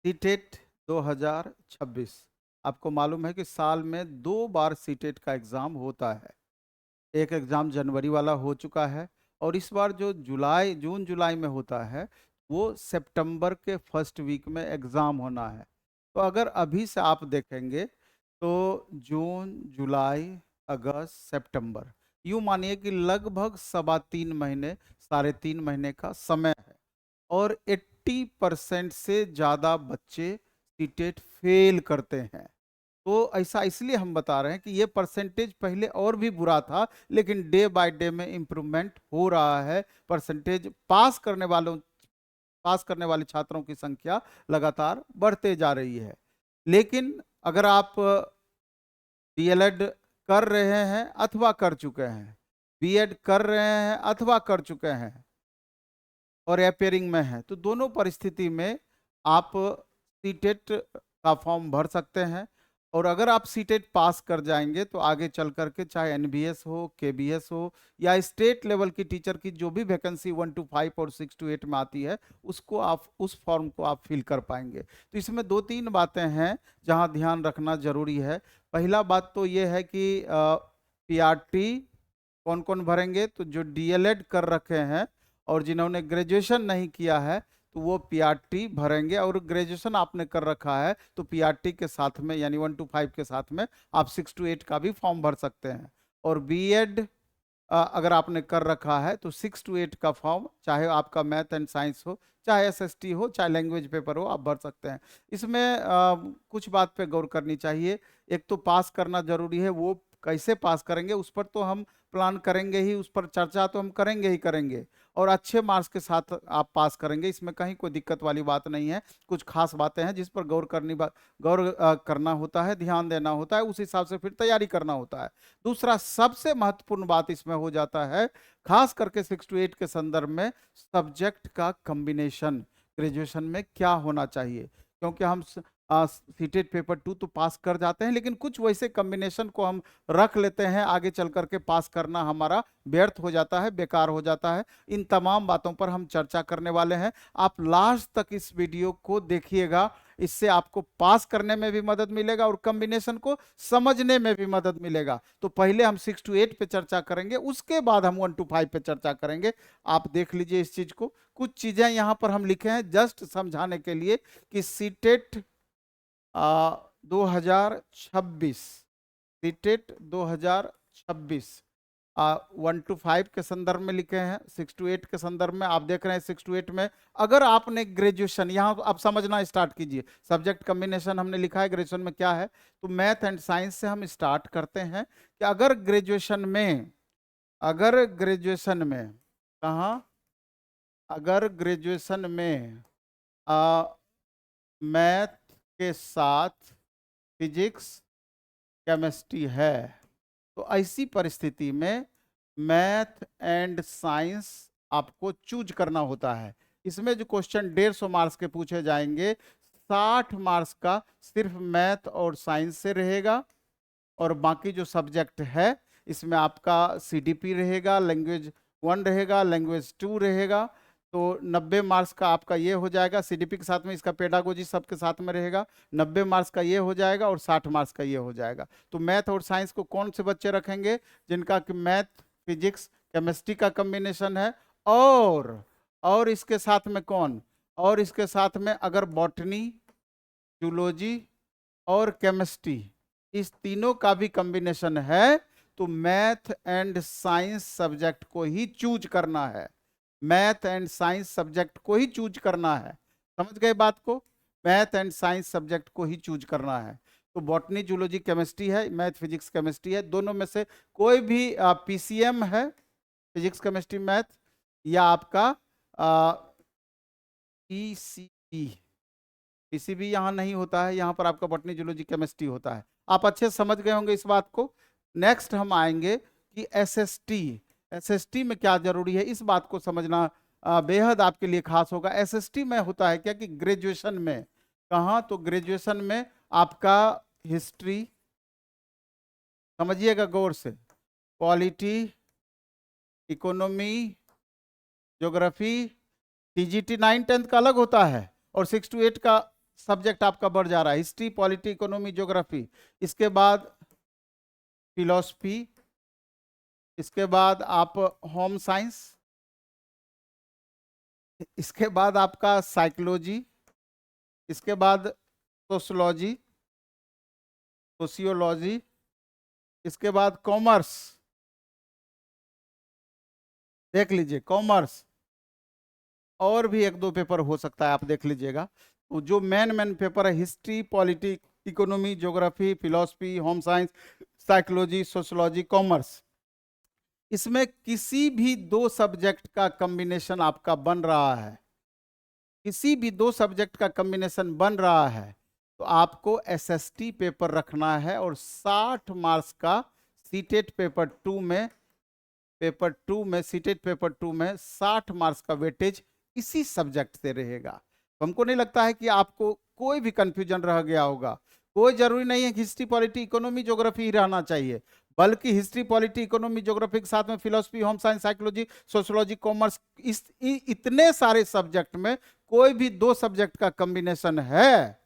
CTET 2026। आपको मालूम है कि साल में 2 बार सीटेट का एग्ज़ाम होता है। एक एग्ज़ाम जनवरी वाला हो चुका है और इस बार जो जून जुलाई में होता है, वो सितंबर के फर्स्ट वीक में एग्ज़ाम होना है। तो अगर अभी से आप देखेंगे तो जून, जुलाई, अगस्त, सितंबर, यूँ मानिए कि लगभग सवा 3 महीने, साढ़े 3 महीने का समय है। और 80% से ज़्यादा बच्चे सीटेट फेल करते हैं। तो ऐसा इसलिए हम बता रहे हैं कि ये परसेंटेज पहले और भी बुरा था, लेकिन डे बाय डे में इम्प्रूवमेंट हो रहा है। परसेंटेज पास करने वाले छात्रों की संख्या लगातार बढ़ते जा रही है। लेकिन अगर आप डीएलएड कर रहे हैं अथवा कर चुके हैं, बीएड कर रहे हैं अथवा कर चुके हैं और अपेयरिंग में है, तो दोनों परिस्थिति में आप सीटेट का फॉर्म भर सकते हैं। और अगर आप सीटेट पास कर जाएंगे तो आगे चल करके चाहे एनबीएस हो, केबीएस हो या स्टेट लेवल की टीचर की जो भी वैकेंसी 1 to 5 और 6 to 8 में आती है, उसको आप उस फॉर्म को आप फिल कर पाएंगे। तो इसमें 2-3 बातें हैं जहां ध्यान रखना जरूरी है। पहला बात तो ये है कि पीआरटी कौन कौन भरेंगे, तो जो डीएलएड कर रखे हैं और जिन्होंने ग्रेजुएशन नहीं किया है तो वो पीआरटी भरेंगे। और ग्रेजुएशन आपने कर रखा है तो पीआरटी के साथ में यानी 1 to 5 के साथ में आप 6 to 8 का भी फॉर्म भर सकते हैं। और बीएड अगर आपने कर रखा है तो 6 to 8 का फॉर्म, चाहे आपका मैथ एंड साइंस हो, चाहे एसएसटी हो, चाहे लैंग्वेज पेपर हो, आप भर सकते हैं। इसमें कुछ बात पे गौर करनी चाहिए। एक तो पास करना जरूरी है, वो कैसे पास करेंगे उस पर तो हम प्लान करेंगे ही, उस पर चर्चा तो हम करेंगे ही करेंगे। और अच्छे मार्क्स के साथ आप पास करेंगे, इसमें कहीं कोई दिक्कत वाली बात नहीं है। कुछ खास बातें हैं जिस पर गौर करना होता है, ध्यान देना होता है, उस हिसाब से फिर तैयारी करना होता है। दूसरा सबसे महत्वपूर्ण बात इसमें हो जाता है, खास करके 6 to 8 के संदर्भ में, सब्जेक्ट का कॉम्बिनेशन ग्रेजुएशन में क्या होना चाहिए। क्योंकि हम सीटेट पेपर 2 तो पास कर जाते हैं, लेकिन कुछ वैसे कॉम्बिनेशन को हम रख लेते हैं, आगे चल करके पास करना हमारा व्यर्थ हो जाता है, बेकार हो जाता है। इन तमाम बातों पर हम चर्चा करने वाले हैं। आप लास्ट तक इस वीडियो को देखिएगा, इससे आपको पास करने में भी मदद मिलेगा और कॉम्बिनेशन को समझने में भी मदद मिलेगा। तो पहले हम 6 to 8 पे चर्चा करेंगे, उसके बाद हम 1 to 5 पे चर्चा करेंगे। आप देख लीजिए इस चीज को, कुछ चीजें यहां पर हम लिखे हैं जस्ट समझाने के लिए कि सीटेट 2026, सीटेट 2026 1 to 5 के संदर्भ में लिखे हैं, 6 to 8 के संदर्भ में आप देख रहे हैं। 6 to 8 में अगर आपने ग्रेजुएशन, यहाँ आप समझना स्टार्ट कीजिए, सब्जेक्ट कॉम्बिनेशन हमने लिखा है, ग्रेजुएशन में क्या है, तो मैथ एंड साइंस से हम स्टार्ट करते हैं कि अगर ग्रेजुएशन में कहाँ, अगर ग्रेजुएशन में मैथ के साथ फिजिक्स केमिस्ट्री है, तो ऐसी परिस्थिति में मैथ एंड साइंस आपको चूज करना होता है। इसमें जो क्वेश्चन 150 मार्क्स के पूछे जाएंगे, 60 मार्क्स का सिर्फ मैथ और साइंस से रहेगा और बाकी जो सब्जेक्ट है इसमें आपका सीडीपी रहेगा, लैंग्वेज 1 रहेगा, लैंग्वेज 2 रहेगा। तो 90 मार्क्स का आपका ये हो जाएगा, सीडीपी के साथ में इसका पेडागोजी सबके साथ में रहेगा। 90 मार्क्स का ये हो जाएगा और 60 मार्क्स का ये हो जाएगा। तो मैथ और साइंस को कौन से बच्चे रखेंगे, जिनका कि मैथ फिजिक्स केमिस्ट्री का कॉम्बिनेशन है। और इसके साथ में कौन, और इसके साथ में अगर बॉटनी, जूलॉजी और केमिस्ट्री, इस तीनों का भी कॉम्बिनेशन है, तो मैथ एंड साइंस सब्जेक्ट को ही चूज करना है। मैथ एंड साइंस सब्जेक्ट को ही चूज करना है। समझ गए बात को, मैथ एंड साइंस सब्जेक्ट को ही चूज करना है। तो बॉटनी, जूलॉजी, केमिस्ट्री है, मैथ फिजिक्स केमिस्ट्री है, दोनों में से कोई भी पीसीएम है, फिजिक्स केमिस्ट्री मैथ, या आपका पीसीबी, पीसीबी यहाँ नहीं होता है, यहाँ पर आपका बॉटनी, जूलॉजी, केमिस्ट्री होता है। आप अच्छे समझ गए होंगे इस बात को। नेक्स्ट हम आएंगे कि एसएसटी, एसएसटी में क्या जरूरी है, इस बात को समझना बेहद आपके लिए खास होगा। एसएसटी में होता है क्या कि ग्रेजुएशन में, कहाँ, तो ग्रेजुएशन में आपका हिस्ट्री, समझिएगा गौर से, पॉलिटी, इकोनॉमी, ज्योग्राफी, टीजीटी 9-10 का अलग होता है और 6 to 8 का सब्जेक्ट आपका बढ़ जा रहा है, हिस्ट्री, पॉलिटी, इकोनॉमी, ज्योग्राफी, इसके बाद फिलॉसफी, इसके बाद आप होम साइंस, इसके बाद आपका साइकोलॉजी, इसके बाद सोशियोलॉजी, सोशियोलॉजी, इसके बाद कॉमर्स, देख लीजिए कॉमर्स, और भी एक दो पेपर हो सकता है, आप देख लीजिएगा। तो जो मेन पेपर है, history, polity, economy, geography, philosophy, home science, psychology, sociology, commerce, इसमें किसी भी दो सब्जेक्ट का कॉम्बिनेशन आपका बन रहा है, किसी भी दो सब्जेक्ट का कॉम्बिनेशन बन रहा है, तो आपको एसएसटी पेपर रखना है और 60 मार्क्स का सीटेट पेपर टू में सीटेट पेपर 2 में 60 मार्क्स का वेटेज इसी सब्जेक्ट से रहेगा। तो हमको नहीं लगता है कि आपको कोई भी कंफ्यूजन रह गया होगा। कोई जरूरी नहीं है कि हिस्ट्री, पॉलिटी, इकोनॉमी, ज्योग्राफी ही रहना चाहिए, बल्कि हिस्ट्री, पॉलिटी, इकोनॉमी, ज्योग्राफी के साथ में philosophy, home science, psychology, sociology, commerce, इतने सारे सब्जेक्ट में कोई भी दो सब्जेक्ट का कॉम्बिनेशन है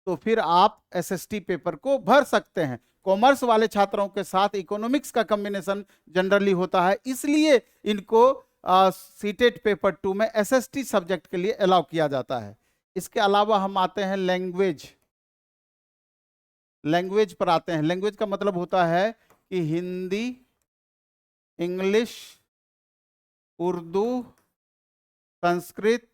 तो फिर आप एसएसटी पेपर को भर सकते हैं। कॉमर्स वाले छात्रों के साथ इकोनॉमिक्स का कॉम्बिनेशन जनरली होता है, इसलिए इनको सीटेट पेपर 2 में एसएसटी सब्जेक्ट के लिए अलाउ किया जाता है। इसके अलावा हम आते हैं लैंग्वेज पर आते हैं। लैंग्वेज का मतलब होता है कि हिंदी, इंग्लिश, उर्दू, संस्कृत,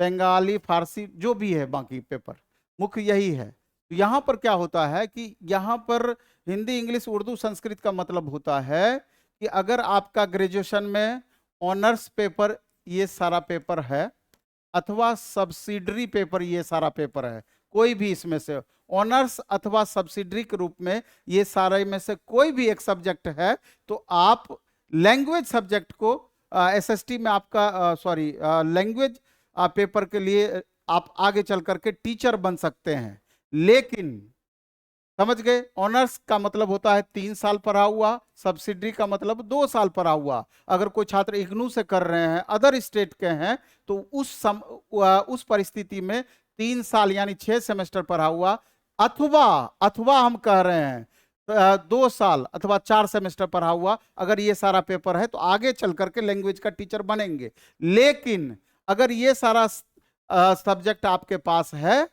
बंगाली, फारसी, जो भी है बाकी पेपर, मुख्य यही है। तो यहाँ पर क्या होता है कि यहाँ पर हिंदी, इंग्लिश, उर्दू, संस्कृत का मतलब होता है कि अगर आपका ग्रेजुएशन में ऑनर्स पेपर ये सारा पेपर है अथवा सब्सिडरी पेपर ये सारा पेपर है, कोई भी इसमें से ऑनर्स अथवा सब्सिडरी के रूप में ये सारे में से कोई भी एक सब्जेक्ट है, तो आप लैंग्वेज सब्जेक्ट को एसएसटी में आपका लैंग्वेज पेपर के लिए आप आगे चल करके टीचर बन सकते हैं। लेकिन समझ गए, ऑनर्स का मतलब होता है 3 साल पढ़ा हुआ, सब्सिडरी का मतलब 2 साल पढ़ा हुआ। अगर कोई छात्र इग्नू से कर रहे हैं, अदर स्टेट के हैं, तो उस परिस्थिति में 3 साल यानी 6 सेमेस्टर पढ़ा हुआ, अथवा हम कह रहे हैं 2 साल अथवा 4 सेमेस्टर पढ़ा हुआ, अगर ये सारा पेपर है तो आगे चल करके लैंग्वेज का टीचर बनेंगे। लेकिन अगर ये सारा सब्जेक्ट आपके पास है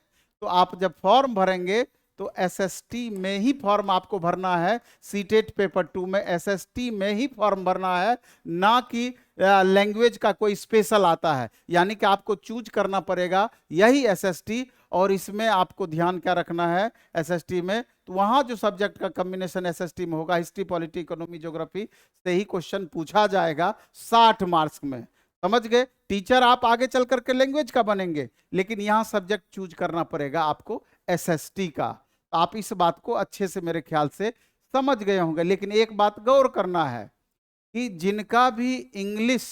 तो आप जब फॉर्म भरेंगे तो एसएसटी में ही फॉर्म आपको भरना है, सीटेट पेपर 2 में एसएसटी में ही फॉर्म भरना है, ना कि लैंग्वेज का कोई स्पेशल आता है। यानी कि आपको चूज करना पड़ेगा यही एसएसटी, और इसमें आपको ध्यान क्या रखना है एसएसटी में, तो वहां जो सब्जेक्ट का कॉम्बिनेशन एसएसटी में होगा, हिस्ट्री, पॉलिटी, इकोनॉमी, ज्योग्राफी से ही क्वेश्चन पूछा जाएगा 60 मार्क्स में। समझ गए, टीचर आप आगे चल करके लैंग्वेज का बनेंगे, लेकिन यहां सब्जेक्ट चूज करना पड़ेगा आपको एसएसटी का। तो आप इस बात को अच्छे से मेरे ख्याल से समझ गए होंगे। लेकिन एक बात गौर करना है कि जिनका भी इंग्लिश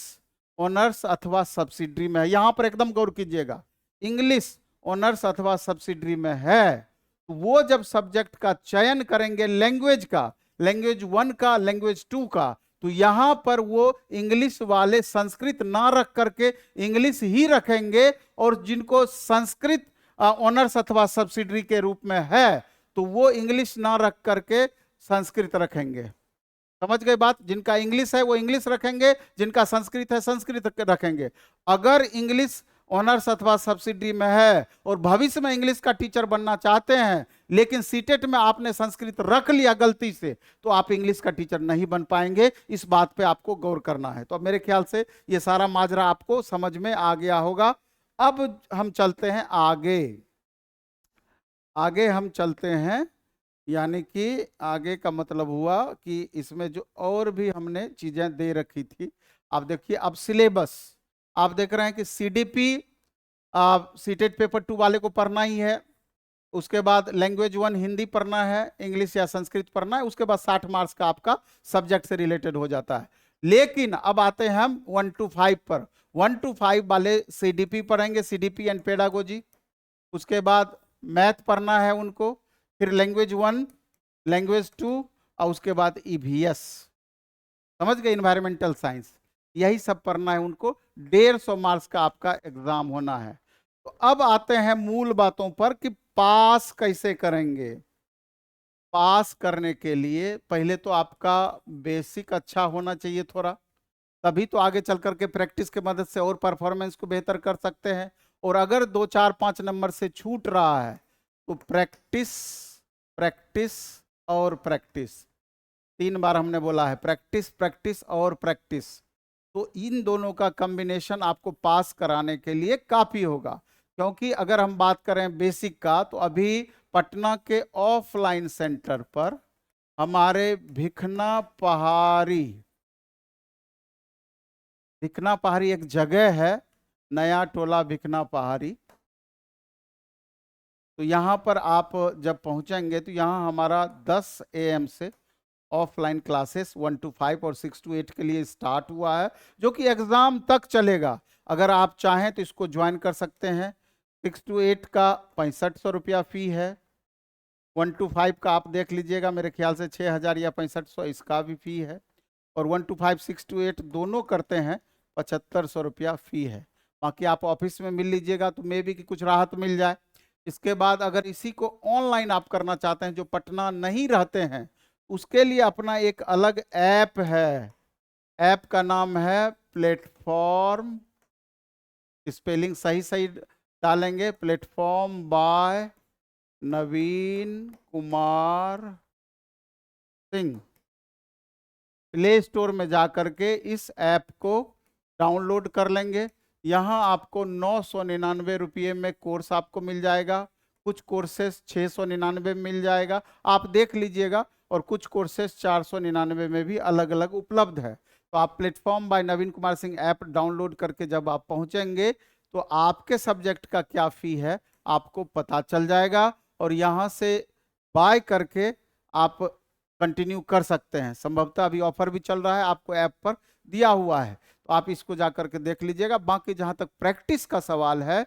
ऑनर्स अथवा सब्सिडरी में है, यहां पर एकदम गौर कीजिएगा, इंग्लिश ऑनर्स अथवा सब्सिडरी में है, तो वो जब सब्जेक्ट का चयन करेंगे लैंग्वेज का, लैंग्वेज 1 का, लैंग्वेज 2 का, तो यहां पर वो इंग्लिश वाले संस्कृत ना रख करके इंग्लिश ही रखेंगे, और जिनको संस्कृत ऑनर्स अथवा सब्सिडरी के रूप में है तो वो इंग्लिश ना रख करके संस्कृत रखेंगे। समझ गए बात, जिनका इंग्लिश है वो इंग्लिश रखेंगे, जिनका संस्कृत है संस्कृत रखेंगे। अगर इंग्लिश ऑनर्स अथवा सब्सिडरी में है और भविष्य में इंग्लिश का टीचर बनना चाहते हैं, लेकिन सीटेट में आपने संस्कृत रख लिया गलती से, तो आप इंग्लिश का टीचर नहीं बन पाएंगे। इस बात पे आपको गौर करना है। तो अब मेरे ख्याल से ये सारा माजरा आपको समझ में आ गया होगा। अब हम चलते हैं आगे हम चलते हैं, यानी कि आगे का मतलब हुआ कि इसमें जो और भी हमने चीजें दे रखी थी, आप देखिए अब सिलेबस आप देख रहे हैं कि सीडीपी सीटेट पेपर 2 वाले को पढ़ना ही है, उसके बाद लैंग्वेज 1 हिंदी पढ़ना है, इंग्लिश या संस्कृत पढ़ना है, उसके बाद 60 मार्क्स का आपका सब्जेक्ट से रिलेटेड हो जाता है। लेकिन अब आते हैं हम 1 to 5 पर। 1 to 5 वाले सीडीपी पढ़ेंगे, सीडीपी एंड पेडागोजी, उसके बाद मैथ पढ़ना है उनको, फिर लैंग्वेज 1, लैंग्वेज 2, और उसके बाद ईवीएस। समझ गए, इन्वायरमेंटल साइंस। यही सब पढ़ना है उनको। 150 मार्क्स का आपका एग्जाम होना है। तो अब आते हैं मूल बातों पर कि पास कैसे करेंगे। पास करने के लिए पहले तो आपका बेसिक अच्छा होना चाहिए थोड़ा, तभी तो आगे चल करके प्रैक्टिस के मदद से और परफॉर्मेंस को बेहतर कर सकते हैं। और अगर 2 4 5 नंबर से छूट रहा है तो प्रैक्टिस, प्रैक्टिस और प्रैक्टिस, 3 बार हमने बोला है, प्रैक्टिस प्रैक्टिस और प्रैक्टिस। तो इन दोनों का कॉम्बिनेशन आपको पास कराने के लिए काफी होगा। क्योंकि अगर हम बात करें बेसिक का, तो अभी पटना के ऑफलाइन सेंटर पर हमारे भिखना पहाड़ी, भिखना पहाड़ी एक जगह है, नया टोला भिखना पहाड़ी। तो यहाँ पर आप जब पहुंचेंगे तो यहाँ हमारा 10 AM से ऑफलाइन क्लासेस 1 to 5 और 6 to 8 के लिए स्टार्ट हुआ है, जो कि एग्जाम तक चलेगा। अगर आप चाहें तो इसको ज्वाइन कर सकते हैं। 6 to 8 का 6500 रुपया फी है। 1 to 5 का आप देख लीजिएगा, मेरे ख्याल से 6000 या 6500 इसका भी फी है। और 1 to 5 6 to 8 दोनों करते हैं 7500 रुपया फी है। बाकी आप ऑफिस में मिल लीजिएगा तो मे भी कि कुछ राहत मिल जाए। इसके बाद अगर इसी को ऑनलाइन आप करना चाहते हैं, जो पटना नहीं रहते हैं, उसके लिए अपना एक अलग ऐप है। ऐप का नाम है प्लेटफॉर्म, स्पेलिंग सही सही डालेंगे, प्लेटफॉर्म बाय नवीन कुमार सिंह। प्ले स्टोर में जा करके इस ऐप को डाउनलोड कर लेंगे। यहाँ आपको 999 रुपये में कोर्स आपको मिल जाएगा। कुछ कोर्सेस 699 में मिल जाएगा, आप देख लीजिएगा। और कुछ कोर्सेस 499 में भी अलग अलग उपलब्ध है। तो आप प्लेटफॉर्म बाय नवीन कुमार सिंह ऐप डाउनलोड करके जब आप पहुंचेंगे तो आपके सब्जेक्ट का क्या फी है आपको पता चल जाएगा। और यहाँ से बाय करके आप कंटिन्यू कर सकते हैं। संभवतः अभी ऑफर भी चल रहा है, आपको ऐप पर दिया हुआ है, तो आप इसको जाकर के देख लीजिएगा। बाकी जहां तक प्रैक्टिस का सवाल है,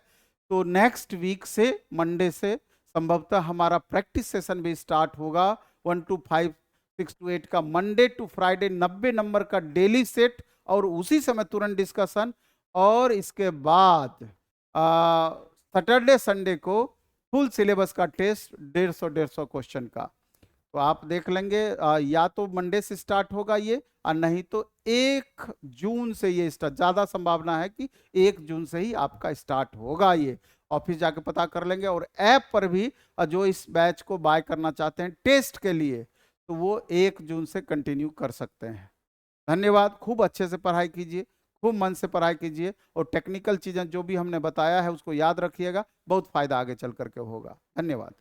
तो नेक्स्ट वीक से मंडे से संभवतः हमारा प्रैक्टिस सेशन भी स्टार्ट होगा। 1 to 5 6 to 8 का मंडे टू फ्राइडे 90 नंबर का डेली सेट, और उसी समय तुरंत डिस्कशन। और इसके बाद सैटरडे संडे को फुल सिलेबस का टेस्ट 150 क्वेश्चन का। तो आप देख लेंगे, या तो मंडे से स्टार्ट होगा ये, और नहीं तो 1 जून से ये स्टार्ट, ज़्यादा संभावना है कि 1 जून से ही आपका स्टार्ट होगा ये। ऑफिस जाके पता कर लेंगे। और ऐप पर भी जो इस बैच को बाय करना चाहते हैं टेस्ट के लिए, तो वो 1 जून से कंटिन्यू कर सकते हैं। धन्यवाद। खूब अच्छे से पढ़ाई कीजिए, खूब मन से पढ़ाई कीजिए, और टेक्निकल चीज़ें जो भी हमने बताया है उसको याद रखिएगा, बहुत फायदा आगे चल करके होगा। धन्यवाद।